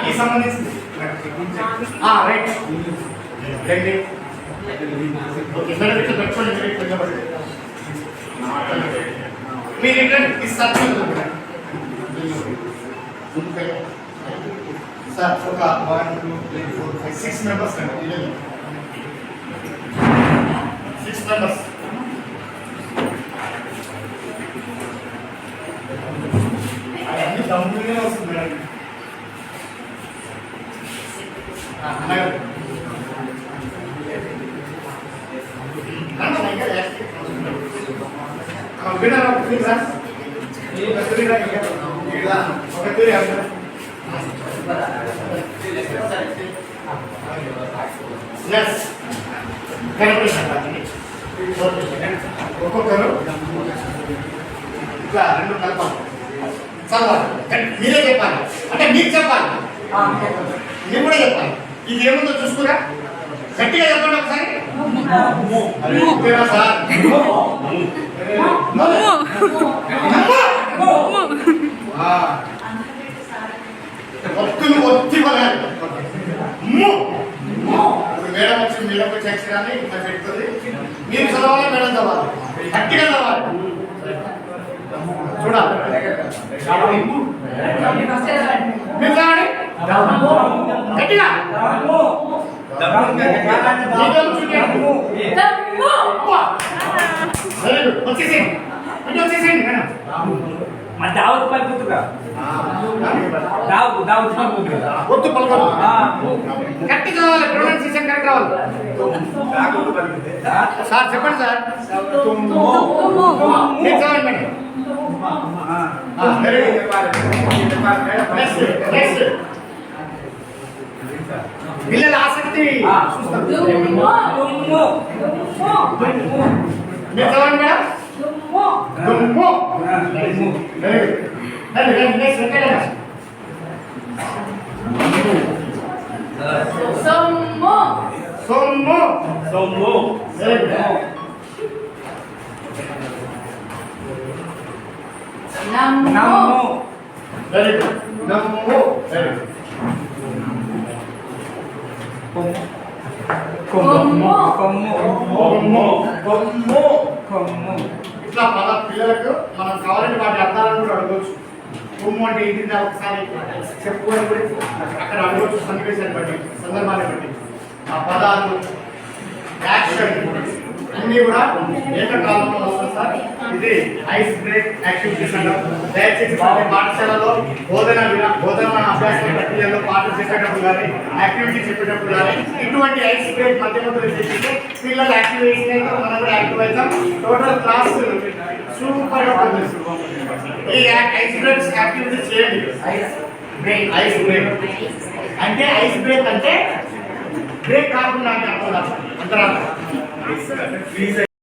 ఈ సంబంధించింది రైట్ రండి. ఓకే మేడం ఇట్లా పెట్టుకోండి. మీరు ఏంటంటే ఈ సర్కిల్ సార్ ఒక 1 2 3 4 5 6 మెంబర్స్ అండి. 6 మెంబర్స్ అన్ని కంప్లీట్గా వస్తుంది మేడం. ఒక్కొక్కరు ఇట్లా 2 కలపాలి. చదవాలి. మీరే చెప్పాలి, అంటే మీకు చెప్పాలి, మీరు కూడా చెప్పాలి. ఇది ఏముందో చూసుకురా, గట్టిగా చెప్పండి ఒకసారి. సార్ ఒత్తులు ఒత్తి పడాలి. మేడం వచ్చి మేడం వచ్చి అక్షరాన్ని ఇట్లా పెడుతుంది. మీరు చదవాలి, మేడం చదవాలి, గట్టిగా చదవాలి. చూడాలి మీరు చదవండి గట్టిగా. వచ్చేసేయండి, వచ్చేసేయండి మేడం. మరి దావత్ పలుకుతుగా దావత్ పలుకుతుగా ఒత్తు పలకదు, గట్టి చదవాలి, ప్రొనౌన్సియేషన్ కరెక్ట్ రావాలి. సార్ చెప్పండి సార్. మీరు చదవండి మేడం. పిల్లల ఆసక్తి చూస్తారు. మీరు చదవండి మేడం. సొమ్ము సొమ్ము సొమ్ము నమ్ము వెరీ గుడ్. నమ్ము వెరీ గుడ్. కొమ్ము కొమ్ము కొమ్ము కొమ్ము కొమ్ము. ఇట్లా మన పిల్లలకు మనం కావాలంటే వాటి అర్థాలను కూడా అడగవచ్చు. కొమ్ము అంటే ఏంటి ఒకసారి చెప్పుకొని కూడా అక్కడ అడగవచ్చు. సన్నివేశాన్ని బట్టి, సందర్భాన్ని బట్టి ఆ పదాలు, యాక్షన్ అన్నీ కూడా ఏకకాలంలో వస్తుంది సార్. ఇది ఐస్ బ్రేక్ యాక్టివిటీస్ అంటారు. దయచేసి పాఠశాలలో బోధన అభ్యాస ప్రక్రియలో పాటలు చెప్పేటప్పుడు కానీ, యాక్టివిటీ చెప్పేటప్పుడు కానీ ఇటువంటి ఐస్ బ్రేక్ మధ్య మధ్యలో చేస్తే పిల్లలు యాక్టివిటీస్ అయితే మనం కూడా యాక్టివ్ అవుతాం. టోటల్ క్లాస్ సూపర్ గా పనిచేస్తుంది. ఈ ఐస్ బ్రేక్స్ యాక్టివిటీస్ చేయండి. ఐస్ బ్రేక్ అంటే ఐస్ బ్రేక్ అంటే బ్రేక్ కాకుండా అంటే అర్థం అంతరార్థం.